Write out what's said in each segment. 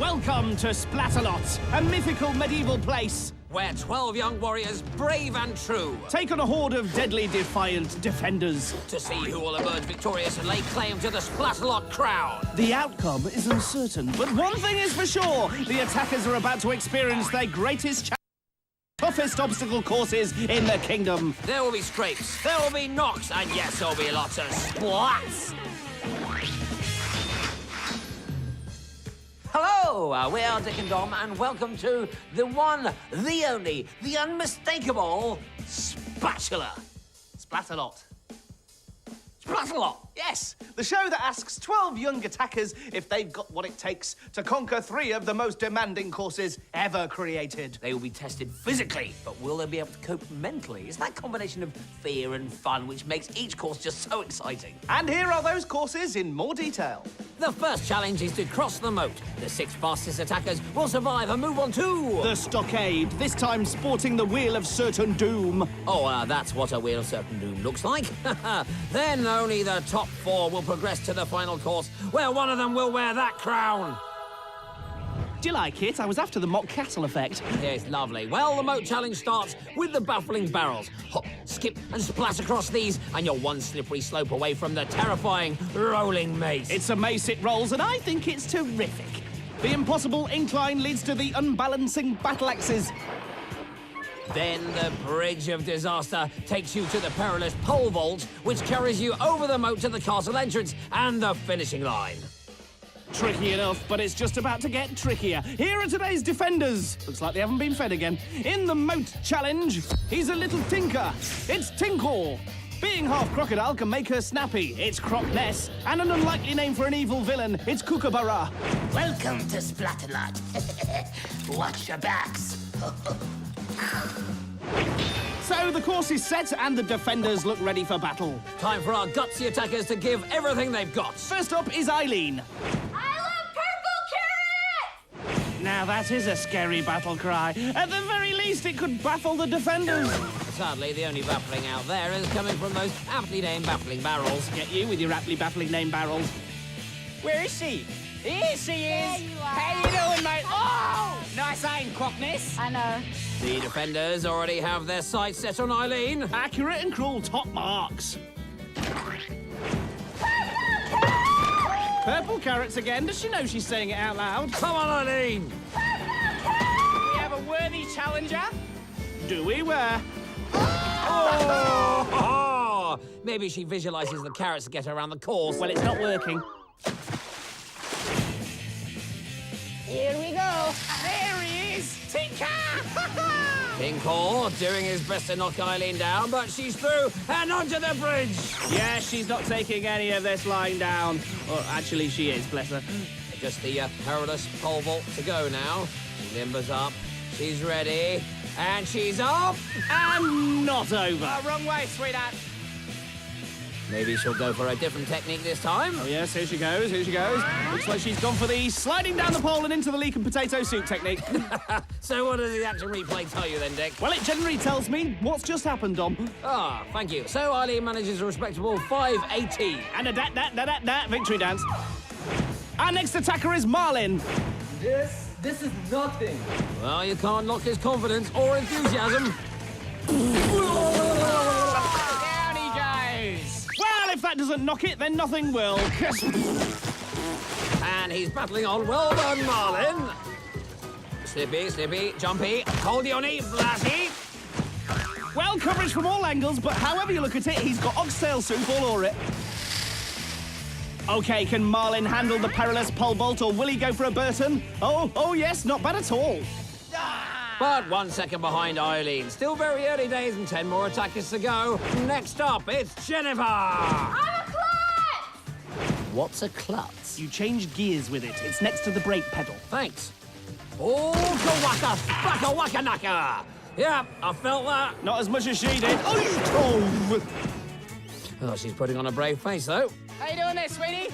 Welcome to Splatalot, a mythical medieval place. Where 12 young warriors, brave and true, take on a horde of deadly defiant defenders. to see who will emerge victorious and lay claim to the Splatalot crown. The outcome is uncertain, but one thing is for sure. The attackers are about to experience their greatest challenge. Toughest obstacle courses in the kingdom. There will be scrapes, there will be knocks, and yes, there'll be lots of splats. Hello, we are Dick and Dom, and welcome to the one, the only, the unmistakable Spatula. Splatalot. Splatalot, yes. The show that asks 12 young attackers if they've got what it takes to conquer 3 of the most demanding courses ever created. They will be tested physically, but will they be able to cope mentally? It's that combination of fear and fun which makes each course just so exciting. And here are those courses in more detail. The first challenge is to cross the moat. The 6 fastest attackers will survive and move on to... The Stockade, this time sporting the Wheel of Certain Doom. Oh, that's what a Wheel of Certain Doom looks like. Then only the top 4 will progress to the final course, where one of them will wear that crown. Do you like it? I was after the mock castle effect. It's lovely. Well, the moat challenge starts with the baffling barrels. Hop, skip, and splash across these, and you're one slippery slope away from the terrifying rolling mace. It's a mace it rolls, and I think it's terrific. The impossible incline leads to the unbalancing battle axes. Then the Bridge of Disaster takes you to the Perilous pole vault, which carries you over the moat to the castle entrance and the finishing line. Tricky enough, but it's just about to get trickier. Here are today's defenders. Looks like they haven't been fed again. In the Moat Challenge, he's a little tinker. It's Tinkle. Being half crocodile can make her snappy. It's Crocness. And an unlikely name for an evil villain. It's Kookaburra. Welcome to Splatalot. Watch your backs. So the course is set and the defenders look ready for battle. Time for our gutsy attackers to give everything they've got. First up is Eileen. Now that is a scary battle cry. At the very least, it could baffle the defenders. Sadly, the only baffling out there is coming from those aptly named baffling barrels. Get you with your aptly baffling name barrels. Where is she? Here she is! You How you doing, mate? Oh! Nice aim, Crocness. I know. The defenders already have their sights set on Eileen. Accurate and cruel top marks. Purple carrots again. Does she know she's saying it out loud? Come on, Eileen! We have a worthy challenger. Do we where? Oh! Maybe she visualizes the carrots to get her around the course. Well, it's not working. Here we go. There he is! Tinker! Tinkle doing his best to knock Eileen down, but she's through and onto the bridge. Yeah, she's not taking any of this lying down. Or actually, she is, bless her. Just the Perilous pole vault to go now. She limbers up. She's ready. And she's up. And not over. Oh, wrong way, sweetheart. Maybe she'll go for a different technique this time. Oh, yes, here she goes, here she goes. Looks like she's gone for the sliding down the pole and into the leek and potato soup technique. So what does the action replay tell you then, Dick? Well, it generally tells me what's just happened, Dom. Ah, thank you. So Eileen manages a respectable 580. And a dat victory dance. Our next attacker is Marlin. This is nothing. Well, you can't knock his confidence or enthusiasm. Down he goes. Well, if that doesn't knock it, then nothing will. And he's battling on. Well done, Marlin. Slippy, slippy, jumpy, hold-y-on-y, blasty. Well, coverage from all angles, but however you look at it, he's got oxtail soup all over it. OK, can Marlin handle the Perilous pole vault, or will he go for a Burton? Oh, yes, not bad at all. But 1 second behind Eileen. Still very early days and 10 more attackers to go. Next up, it's Jennifer. I'm a klutz! What's a klutz? You change gears with it. It's next to the brake pedal. Thanks. Oh, Kawaka, Spaka Waka Naka. Yeah, I felt that. Not as much as she did. Oh! Oh, she's putting on a brave face, though. How you doing there, sweetie?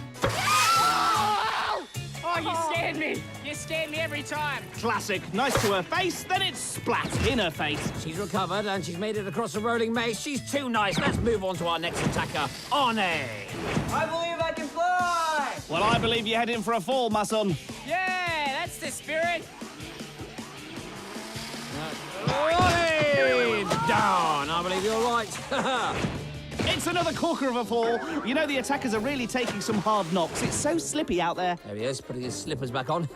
Oh, you scared me. You scared me every time. Classic. Nice to her face, then it's splat in her face. She's recovered and she's made it across the rolling maze. She's too nice. Let's move on to our next attacker, Arne. I believe I can fly! Well, I believe you're heading for a fall, my son. Yeah, that's Down. I believe you're right. It's another corker of a fall. You know, the attackers are really taking some hard knocks. It's so slippy out there. There he is, putting his slippers back on.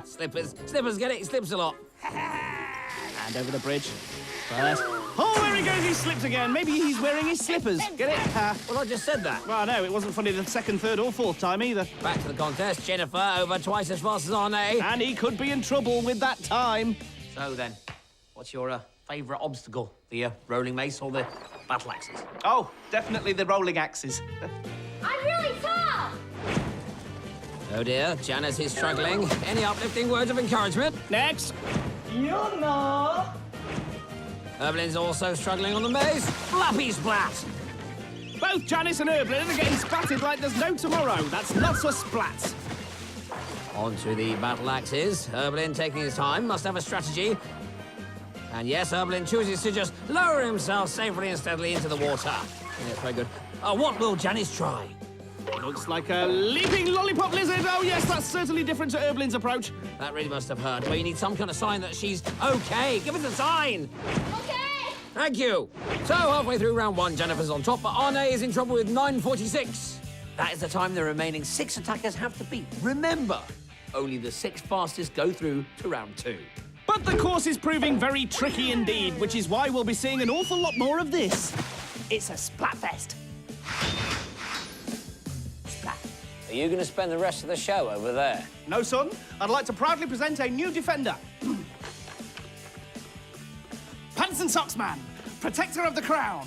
Slippers, get it? He slips a lot. And over the bridge. First. Oh, there he goes. He slipped again. Maybe he's wearing his slippers. Get it? Well, I just said that. Well, no, it wasn't funny the second, third, or fourth time either. Back to the contest. Jennifer over twice as fast as Arne. And he could be in trouble with that time. So then, what's your favourite obstacle? The rolling mace or the battle axes? Oh, definitely the rolling axes. I'm really tall! Oh dear, Janice is struggling. Any uplifting words of encouragement? Next. You know. Erblin's also struggling on the maze. Flappy splat! Both Janice and Erblin are getting splatted like there's no tomorrow. That's lots of splats. On to the battle axes. Erblin taking his time, must have a strategy. And yes, Erblin chooses to just lower himself safely and steadily into the water. Yes, very good. What will Janice try? Looks like a leaping lollipop lizard. Oh, yes, that's certainly different to Erblin's approach. That really must have hurt. Well, you need some kind of sign that she's okay. Give us a sign. Okay! Thank you. So, halfway through round one, Jennifer's on top, but Arne is in trouble with 9:46. That is the time the remaining 6 attackers have to beat. Remember, only the 6 fastest go through to round 2. But the course is proving very tricky indeed, which is why we'll be seeing an awful lot more of this. It's a Splatfest. Splat. Are you going to spend the rest of the show over there? No, son. I'd like to proudly present a new defender. Pants and Socks Man, protector of the crown.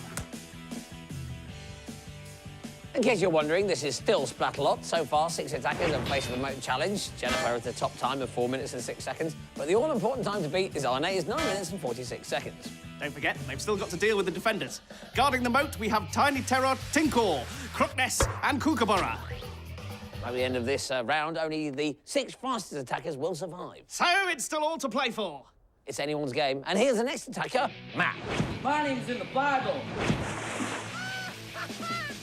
In case you're wondering, this is still Splatalot. So far, 6 attackers have faced the Moat challenge. Jennifer at the top time of 4 minutes and 6 seconds. But the all-important time to beat is Arne's 9 minutes and 46 seconds. Don't forget, they've still got to deal with the defenders. Guarding the moat, we have Tiny Terror, Tinkor, Crookness, and Kookaburra. By the end of this round, only the 6 fastest attackers will survive. So it's still all to play for. It's anyone's game. And here's the next attacker, Matt. My name's in the Bible.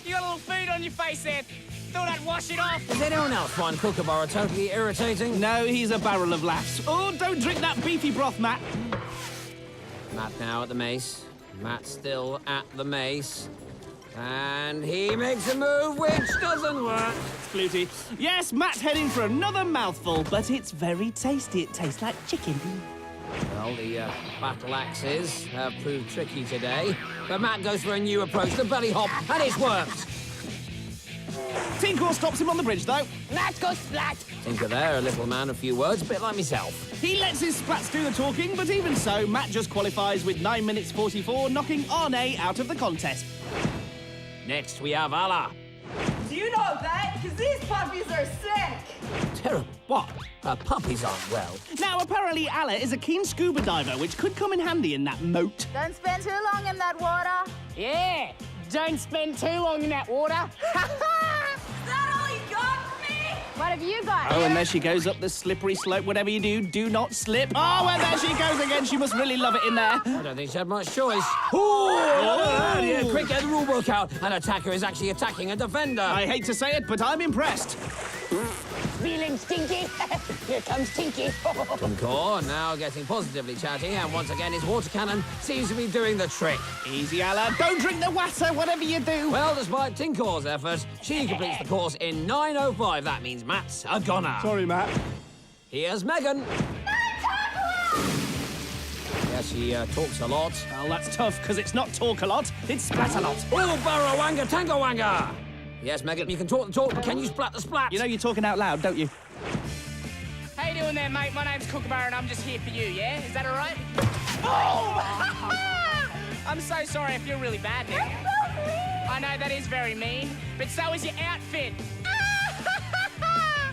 You got a little food on your face there. Thought I'd wash it off. Does anyone else find Kookaburra totally irritating? No, he's a barrel of laughs. Oh, don't drink that beefy broth, Matt. Matt now at the mace. Matt still at the mace. And he makes a move which doesn't work. Flutie. Yes, Matt's heading for another mouthful, but it's very tasty. It tastes like chicken. Well, the battle axes have proved tricky today. But Matt goes for a new approach, the belly hop, and it's worked. Tinkor stops him on the bridge, though. Let's go splat. Tinker there, a little man of few words, a bit like myself. He lets his splats do the talking, but even so, Matt just qualifies with 9 minutes 44, knocking Arne out of the contest. Next, we have Allah. Do you know that? Because these puppies are sick. Terrible. What? Puppies aren't well. Now, apparently, Allah is a keen scuba diver, which could come in handy in that moat. Don't spend too long in that water. Yeah. Don't spend too long in that water. Is that all you got for me? What have you got? Oh, and there she goes up the slippery slope. Whatever you do, do not slip. Oh, and there she goes again. She must really love it in there. I don't think she had much choice. Oh! Yeah, quick, get the rule book out. An attacker is actually attacking a defender. I hate to say it, but I'm impressed. Feeling stinky? Here comes Tinky. Tinkor now getting positively chatty, and once again his water cannon seems to be doing the trick. Easy, Allah. Don't drink the water, whatever you do. Well, despite Tinkor's effort, she completes the course in 9:05. That means Matt's a goner. Sorry, Matt. Here's Megan. Yes, she talks a lot. Well, that's tough, because it's not talk a lot, it's splat a lot. Oh, Barrawanga Tangawanga! Yes, Megan, you can talk the talk, but can you splat the splat? You know you're talking out loud, don't you? How you doing there, mate? My name's Kookaburra and I'm just here for you, yeah? Is that all right? Oh! I'm so sorry if you're really bad now. I know that is very mean, but so is your outfit.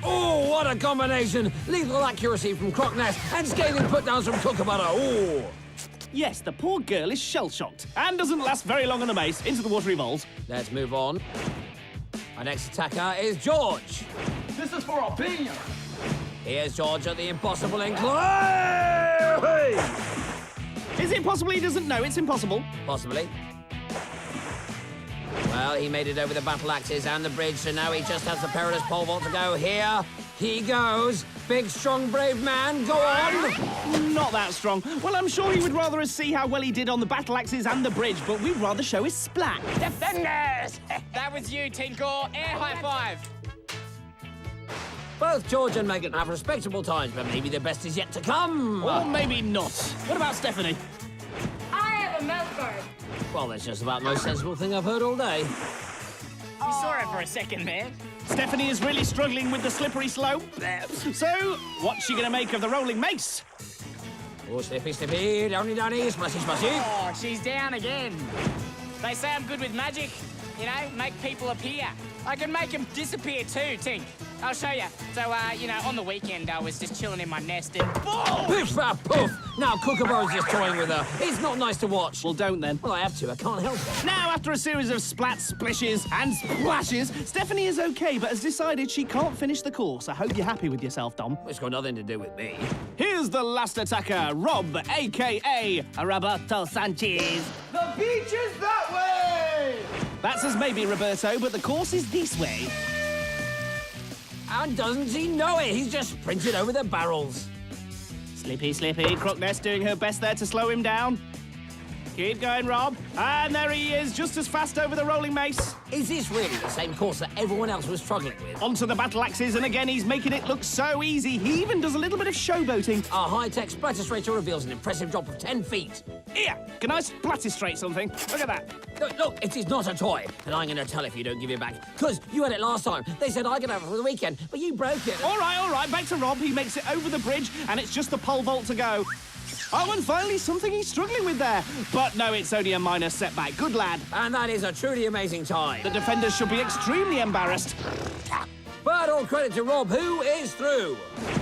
Oh, what a combination! Lethal accuracy from Crockness and scathing put-downs from Kookaburra. Oh! Yes, the poor girl is shell-shocked and doesn't last very long on the mace. Into the water he rolls. Let's move on. Our next attacker is George. This is for opinion. Here's George at the impossible incline. Is it possible he doesn't know it's impossible? Possibly. Well, he made it over the battle axes and the bridge, so now he just has the perilous pole vault to go. Here he goes. Big, strong, brave man, go on! Not that strong. Well, I'm sure he would rather us see how well he did on the battle axes and the bridge, but we'd rather show his splat. Defenders! That was you, Tinkle. Air high five. Both George and Megan have respectable times, but maybe the best is yet to come. Or maybe not. What about Stephanie? I have a mouth guard. Well, that's just about the most sensible thing I've heard all day. You saw it for a second there. Stephanie is really struggling with the slippery slope. So, what's she going to make of the rolling mace? Oh, slippy, slippy, downy, downy, splashy, splashy. Oh, she's down again. They say I'm good with magic. You know, make people appear. I can make them disappear too, Tink. I'll show you. So, on the weekend I was just chilling in my nest and boom! Poof, poof, poof. Now Kookaburra's just toying with her. It's not nice to watch. Well, don't then. Well, I have to. I can't help it. Now, after a series of splats, splishes, and splashes, Stephanie is okay, but has decided she can't finish the course. I hope you're happy with yourself, Dom. It's got nothing to do with me. Here's the last attacker, Rob, a.k.a. Roberto Sanchez. The beach is that way! That says maybe, Roberto, but the course is this way. And doesn't he know it? He's just sprinted over the barrels. Slippy, slippy. Crockness doing her best there to slow him down. Keep going, Rob. And there he is, just as fast over the rolling mace. Is this really the same course that everyone else was struggling with? Onto the battle axes, and again, he's making it look so easy. He even does a little bit of showboating. Our high-tech splatter reveals an impressive drop of 10 feet. Here, can I splatter-straight something? Look at that. Look, it is not a toy, and I'm going to tell if you don't give it back. Because you had it last time. They said I could have it for the weekend, but you broke it. All right, back to Rob. He makes it over the bridge, and it's just the pole vault to go. Oh, and finally, something he's struggling with there. But no, it's only a minor setback. Good lad. And that is a truly amazing time. The defenders should be extremely embarrassed. But all credit to Rob, who is through.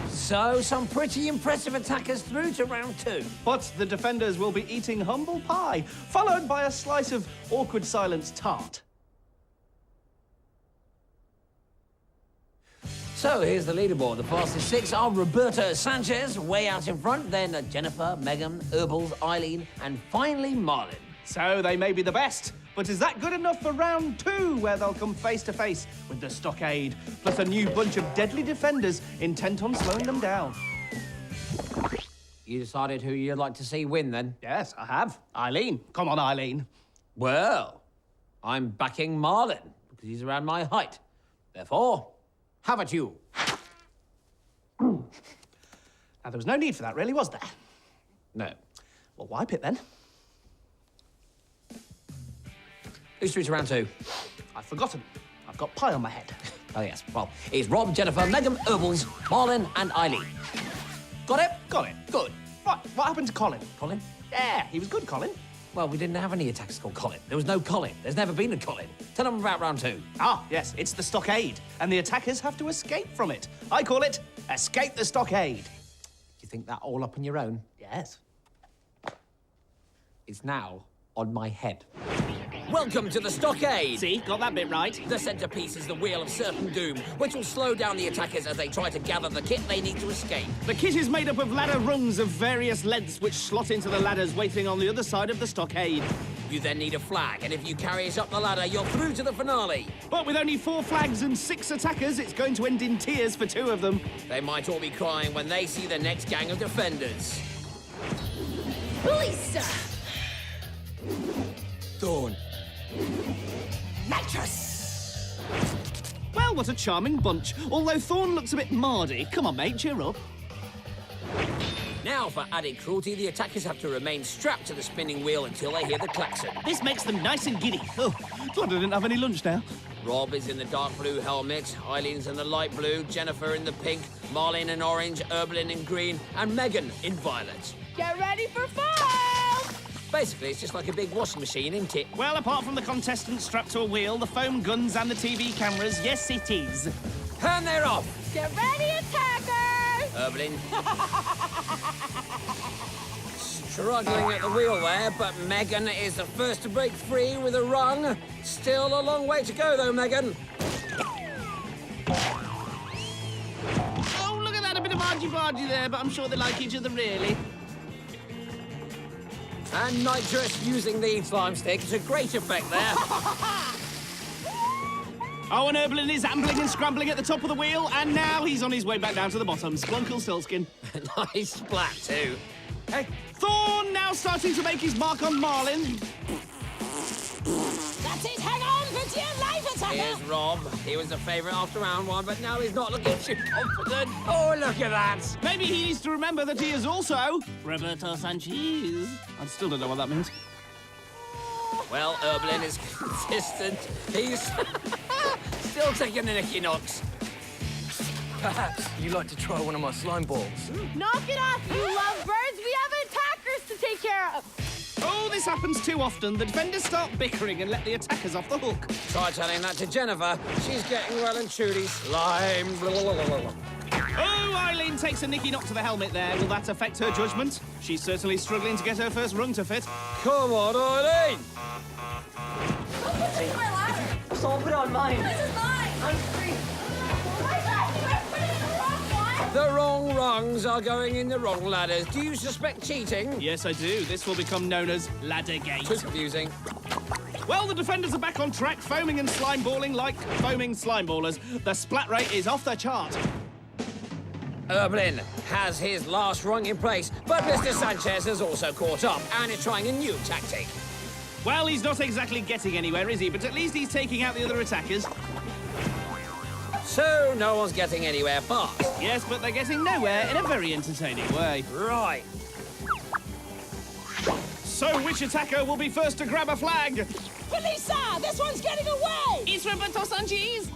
So, some pretty impressive attackers through to round 2. But the defenders will be eating humble pie, followed by a slice of awkward silence tart. So, here's the leaderboard. The fastest 6 are Roberto Sanchez, way out in front, then Jennifer, Megan, Herbals, Eileen, and finally Marlin. So they may be the best, but is that good enough for round 2, where they'll come face to face with the Stockade, plus a new bunch of deadly defenders intent on slowing them down? You decided who you'd like to see win, then? Yes, I have. Eileen. Come on, Eileen. Well, I'm backing Marlin, because he's around my height. Therefore, have at you. Now, there was no need for that, really, was there? No. Well, wipe it, then. Who's through to round 2? I've forgotten. I've got pie on my head. Oh, yes. Well, it's Rob, Jennifer, Megan, Herbals, Marlin, and Eileen. Got it? Got it. Good. What happened to Colin? Colin? Yeah, he was good, Colin. Well, we didn't have any attackers called Colin. There was no Colin. There's never been a Colin. Tell them about round 2. Ah, yes, it's the Stockade, and the attackers have to escape from it. I call it Escape the Stockade. Do you think that all up on your own? Yes. It's now on my head. Welcome to the Stockade! See, got that bit right. The centerpiece is the Wheel of Certain Doom, which will slow down the attackers as they try to gather the kit they need to escape. The kit is made up of ladder rungs of various lengths which slot into the ladders waiting on the other side of the Stockade. You then need a flag, and if you carry it up the ladder, you're through to the finale. But with only 4 flags and 6 attackers, it's going to end in tears for 2 of them. They might all be crying when they see the next gang of defenders. Ballista! Thorne. Knightriss! Well, what a charming bunch. Although Thorne looks a bit mardy. Come on, mate, cheer up. Now, for added cruelty, the attackers have to remain strapped to the spinning wheel until they hear the klaxon. This makes them nice and giddy. Oh, glad I didn't have any lunch now. Rob is in the dark blue helmet, Eileen's in the light blue, Jennifer in the pink, Marlin in orange, Erbelin in green, and Megan in violet. Get ready for fall! Basically, it's just like a big washing machine, isn't it? Well, apart from the contestants strapped to a wheel, the foam guns and the TV cameras, yes, it is. And they're off! Get ready, attackers! Erbelin. Struggling at the wheel there, but Megan is the first to break free with a rung. Still a long way to go, though, Megan. Oh, look at that, a bit of argy-bargy there, but I'm sure they like each other, really. And Knightriss using the slime stick to great effect there. Oh, and Erblin is ambling and scrambling at the top of the wheel, and now he's on his way back down to the bottom. Splunkle Stillskin. Nice splat, too. Hey, Thorne now starting to make his mark on Marlin. That's it. Hang on for dear life, attacker. Here's Rob. He was the favourite after round one, but now he's not looking too confident. Oh, look at that. Maybe he needs to remember that he is also Roberto Sanchez. I still don't know what that means. Well, Erblin is consistent. He's still taking the Nicky Knocks. Perhaps you'd like to try one of my slime balls. Knock it off, you lovebirds. We have attackers to take care of. Oh, this happens too often. The defenders start bickering and let the attackers off the hook. Try telling that to Jennifer. She's getting well and truly slime. Blah, blah, blah, blah, blah. Oh, Eileen takes a Nicky Knock to the helmet there. Will that affect her judgment? She's certainly struggling to get her first rung to fit. Come on, Eileen! This is my ladder. Someone put it on mine. This is mine. I'm free. Oh my God, you guys put it in the wrong one. The wrong rungs are going in the wrong ladders. Do you suspect cheating? Yes, I do. This will become known as Laddergate. Too confusing. Well, the defenders are back on track, foaming and slime balling like foaming slime ballers. The splat rate is off the chart. Erblin has his last rung in place, but Mr. Sanchez has also caught up and is trying a new tactic. Well, he's not exactly getting anywhere, is he? But at least he's taking out the other attackers. So no one's getting anywhere fast. Yes, but they're getting nowhere in a very entertaining way. Right. So which attacker will be first to grab a flag? Ballista, this one's getting away. It's Roberto Sanchez.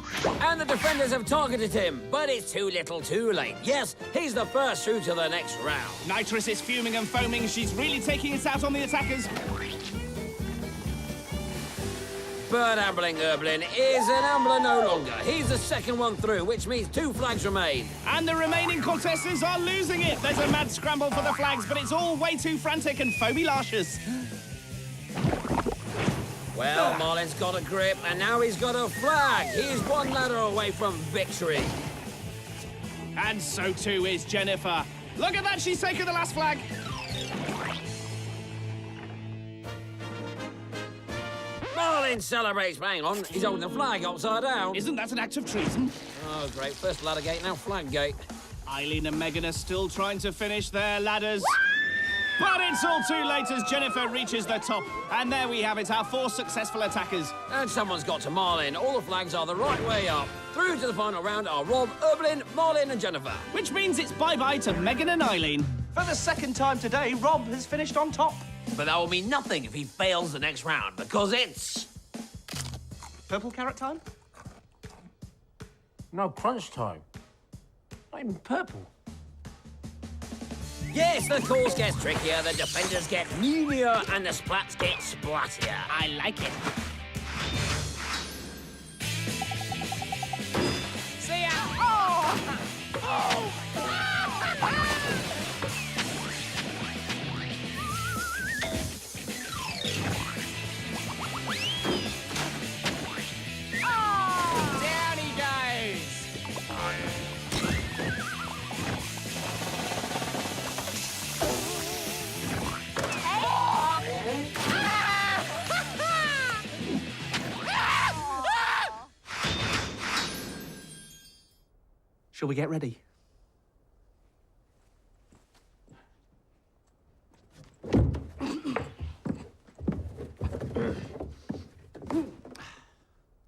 And the defenders have targeted him, but it's too little too late. Yes, he's the first through to the next round. Knightriss is fuming and foaming. She's really taking it out on the attackers. But ambling Erblin is an ambler no longer. He's the second one through, which means 2 flags remain. And the remaining contestants are losing it. There's a mad scramble for the flags, but it's all way too frantic and foamy luscious. Well, Marlin's got a grip, and now he's got a flag. He's one ladder away from victory. And so too is Jennifer. Look at that, she's taken the last flag. Marlin celebrates. Hang on, he's holding the flag upside down. Isn't that an act of treason? Oh, great. First ladder gate, now flag gate. Eileen and Megan are still trying to finish their ladders. But it's all too late as Jennifer reaches the top. And there we have it, our 4 successful attackers. And someone's got to Marlin. All the flags are the right way up. Through to the final round are Rob, Erblin, Marlin and Jennifer. Which means it's bye-bye to Megan and Eileen. For the second time today, Rob has finished on top. But that will mean nothing if he fails the next round, because it's... Purple carrot time? No, crunch time. Not even purple. Yes, the course gets trickier, the defenders get meanier, and the splats get splattier. I like it. See ya. Oh! Oh! Down he goes. Shall we get ready?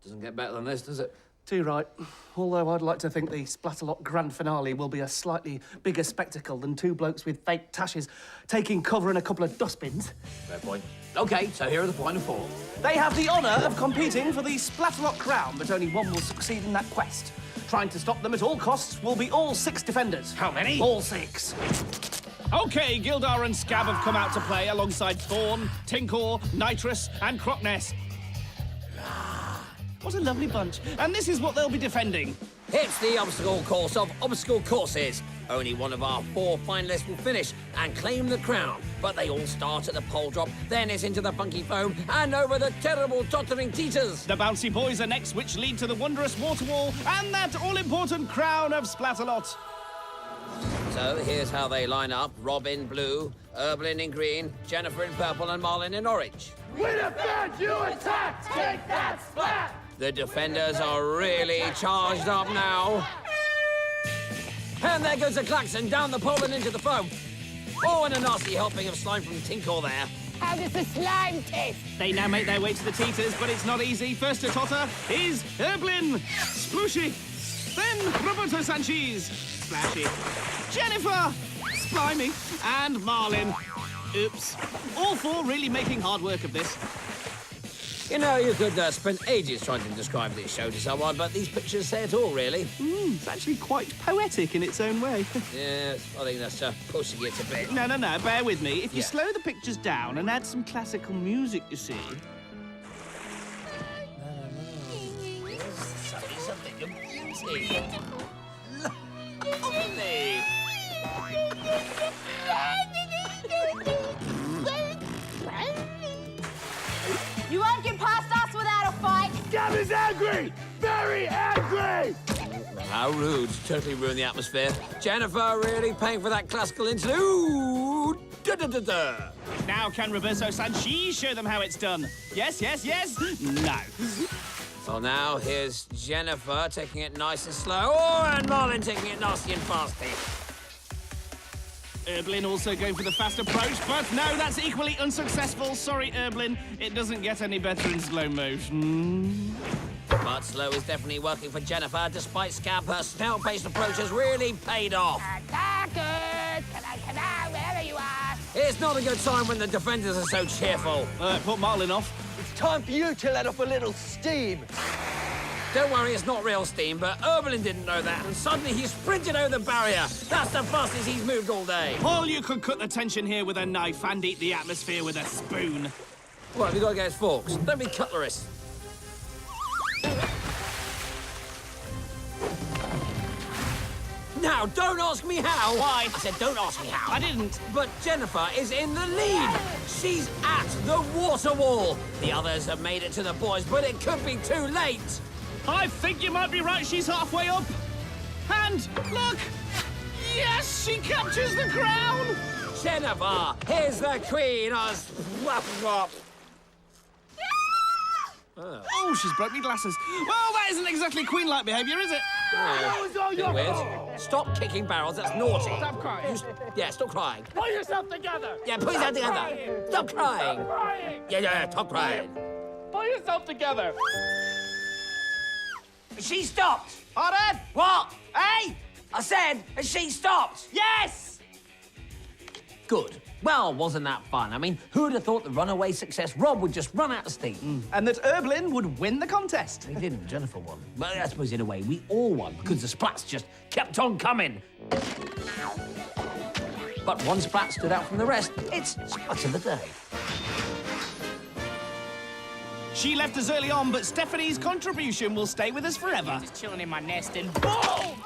Doesn't get better than this, does it? Too right. Although I'd like to think the Splatalot grand finale will be a slightly bigger spectacle than 2 blokes with fake tashes taking cover in a couple of dustbins. Fair point. OK, so here are the final 4. They have the honour of competing for the Splatalot crown, but only one will succeed in that quest. Trying to stop them at all costs will be all 6 defenders. How many? All 6. OK, Gildar and Scab have come out to play alongside Thorne, Tinkor, Knightriss and Crocness. What a lovely bunch. And this is what they'll be defending. It's the obstacle course of obstacle courses. Only one of our 4 finalists will finish and claim the crown. But they all start at the pole drop, then it's into the funky foam and over the terrible tottering teeters. The bouncy boys are next, which lead to the wondrous water wall and that all-important crown of Splatalot. So here's how they line up. Rob in blue, Erblin in green, Jennifer in purple and Marlin in orange. We defend, you attack! Take that, Splat! The defenders are really charged up now. And there goes the klaxon down the pole and into the foam. Oh, and a nasty helping of slime from Tinkle there. How does the slime taste? They now make their way to the teeters, but it's not easy. First to totter is Erblin, Splooshy, then Roberto Sanchez, Splashy, Jennifer, Slimy, and Marlin. Oops. All four really making hard work of this. You know, you could spend ages trying to describe this show to someone, but these pictures say it all, really. It's actually quite poetic in its own way. Yes, I think that's pushing it a bit. No, bear with me. If you Yeah. slow the pictures down and add some classical music, you see. Something of beauty. Lovely. You won't get past us without a fight. Gab is angry! Very angry! How rude. Totally ruined the atmosphere. Jennifer really paying for that classical interlude. Da-da-da-da. Now can Roberto Sanchez show them how it's done? Yes? No. So now here's Jennifer taking it nice and slow. Oh, and Marlin taking it nasty and fasty. Erblin also going for the fast approach, but no, that's equally unsuccessful. Sorry, Erblin. It doesn't get any better in slow motion. But slow is definitely working for Jennifer. Despite Scab, her snail-paced approach has really paid off. Attackers! Can wherever you are. It's not a good sign when the defenders are so cheerful. Put Marlin off. It's time for you to let off a little steam. Don't worry, it's not real steam, but Erblin didn't know that, and suddenly he sprinted over the barrier. That's the fastest he's moved all day. Or you could cut the tension here with a knife and eat the atmosphere with a spoon. What, have you got to get forks? Don't be cutlery. Now, don't ask me how. Why? I said don't ask me how. I didn't. But Jennifer is in the lead. She's at the water wall. The others have made it to the boys, but it could be too late. I think you might be right. She's halfway up. And look! Yes, she captures the crown! Jennifer, here's the Queen of Splatalot. Oh, she's broke me glasses. Well, that isn't exactly queen-like behaviour, is it? Bit weird. Stop kicking barrels, that's naughty. Stop crying. Stop crying. Pull yourself together! Yeah, put your hand together. Stop crying. Crying! Yeah, stop crying. Pull yourself together! She stopped. Pardon? What? Hey? I said, has she stopped? Yes! Good. Well, wasn't that fun? I mean, who'd have thought the runaway success Rob would just run out of steam? And that Erblin would win the contest. He didn't. Jennifer won. But I suppose in a way we all won because the splats just kept on coming. But one splat stood out from the rest. It's splat of the day. She left us early on, but Stephanie's contribution will stay with us forever. Just chilling in my nest and boom!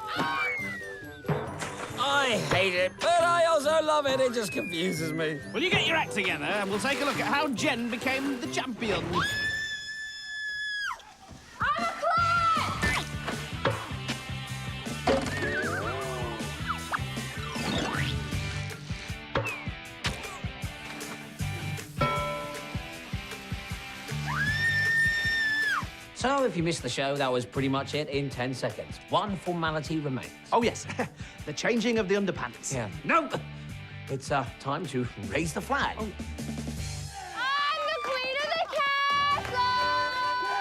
I hate it, but I also love it. It just confuses me. Will you get your act together and we'll take a look at how Jen became the champion? I'm a clan! So if you missed the show, that was pretty much it in 10 seconds. One formality remains. Oh, yes. The changing of the underpants. Yeah. No! It's time to raise the flag. I'm the queen of the castle!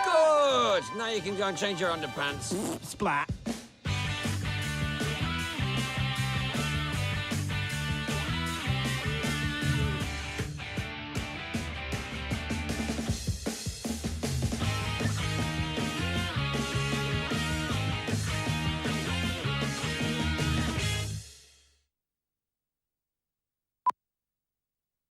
Good! Now you can go and change your underpants. Splat.